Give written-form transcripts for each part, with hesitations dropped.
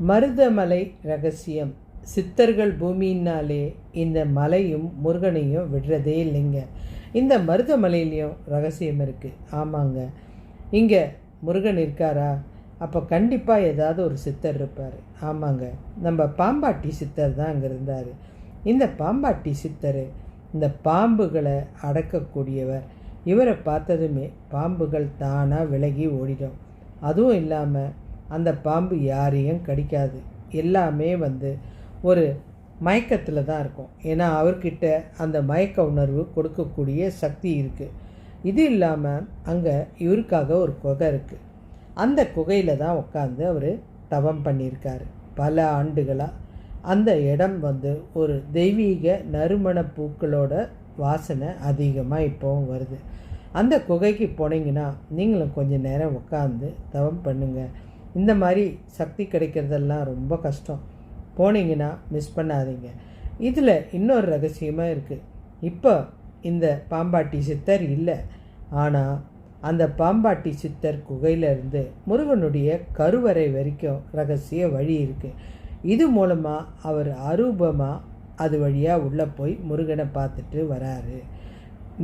மருதமலை ரகசியம். சித்தர்கள் பூமியினாலே இந்த மலையும் முருகனையும் விடுறதே இல்லைங்க. இந்த மருதமலையிலையும் ரகசியம் இருக்குது. ஆமாங்க, இங்கே முருகன் இருக்காரா? அப்போ கண்டிப்பாக ஏதாவது ஒரு சித்தர் இருப்பார். ஆமாங்க, நம்ம பாம்பாட்டி சித்தர் தான் அங்கே இருந்தார். இந்த பாம்பாட்டி சித்தர் இந்த பாம்புகளை அடக்கக்கூடியவர். இவரை பார்த்ததுமே பாம்புகள் தானாக விலகி ஓடிடும். அதுவும் இல்லாமல் அந்த பாம்பு யாரையும் கடிக்காது. எல்லாமே ஒரு மயக்கத்தில் தான் இருக்கும். ஏன்னா அவர்கிட்ட அந்த மயக்க உணர்வு கொடுக்கக்கூடிய சக்தி இருக்குது. இது இல்லாமல் அங்கே இவருக்காக ஒரு குகை இருக்குது. அந்த குகையில் தான் உட்காந்து அவர் தவம் பண்ணியிருக்காரு பல ஆண்டுகளாக. அந்த இடம் ஒரு தெய்வீக நறுமண பூக்களோட வாசனை அதிகமாக இப்போவும் வருது. அந்த குகைக்கு போனீங்கன்னா நீங்களும் கொஞ்சம் நேரம் உட்காந்து தவம் பண்ணுங்கள். இந்த மாதிரி சக்தி கிடைக்கிறதெல்லாம் ரொம்ப கஷ்டம். போனீங்கன்னா மிஸ் பண்ணாதீங்க. இதில் இன்னொரு ரகசியமாக இருக்குது. இப்போ இந்த பாம்பாட்டி சித்தர் இல்லை, ஆனால் அந்த பாம்பாட்டி சித்தர் குகையிலேருந்து முருகனுடைய கருவறை வரைக்கும் ரகசிய வழி இருக்குது. இது மூலமாக அவர் அரூபமாக அது வழியாக உள்ளே போய் முருகனை பார்த்துட்டு வராரு.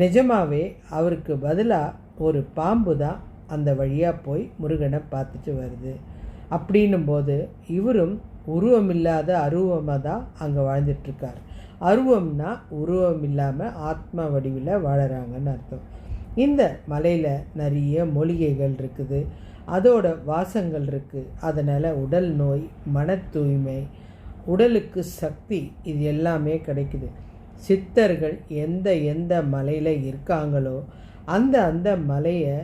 நிஜமாகவே அவருக்கு பதிலாக ஒரு பாம்பு தான் அந்த வழியாக போய் முருகனை பார்த்துட்டு வருது. அப்படின்னும் போது இவரும் உருவமில்லாத அருவமாக தான் அங்கே வாழ்ந்துட்டுருக்கார். அருவம்னா உருவம் இல்லாமல் ஆத்மா வடிவில் வாழறாங்கன்னு அர்த்தம். இந்த மலையில் நிறைய மூலிகைகள் இருக்குது, அதோட வாசங்கள் இருக்குது. அதனால் உடல் நோய், மன தூய்மை, உடலுக்கு சக்தி, இது எல்லாமே கிடைக்குது. சித்தர்கள் எந்த மலையில் இருக்காங்களோ அந்த மலையை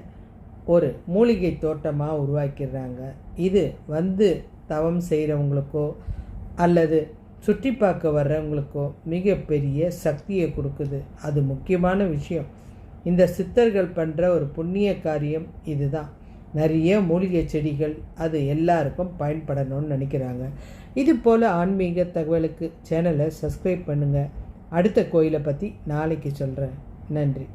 ஒரு மூலிகை தோட்டமாக உருவாக்கிடுறாங்க. இது தவம் செய்கிறவங்களுக்கோ அல்லது சுற்றி பார்க்க வர்றவங்களுக்கோ மிகப்பெரிய சக்தியை கொடுக்குது. அது முக்கியமான விஷயம். இந்த சித்தர்கள் பண்ணுற ஒரு புண்ணிய காரியம் இதுதான். நிறைய மூலிகை செடிகள் அது எல்லாருக்கும் பயன்படணும்னு நினைக்கிறாங்க. இது போல் ஆன்மீக தகவலுக்கு சேனலை சப்ஸ்கிரைப் பண்ணுங்கள். அடுத்த கோயிலை பற்றி நாளைக்கு சொல்கிறேன். நன்றி.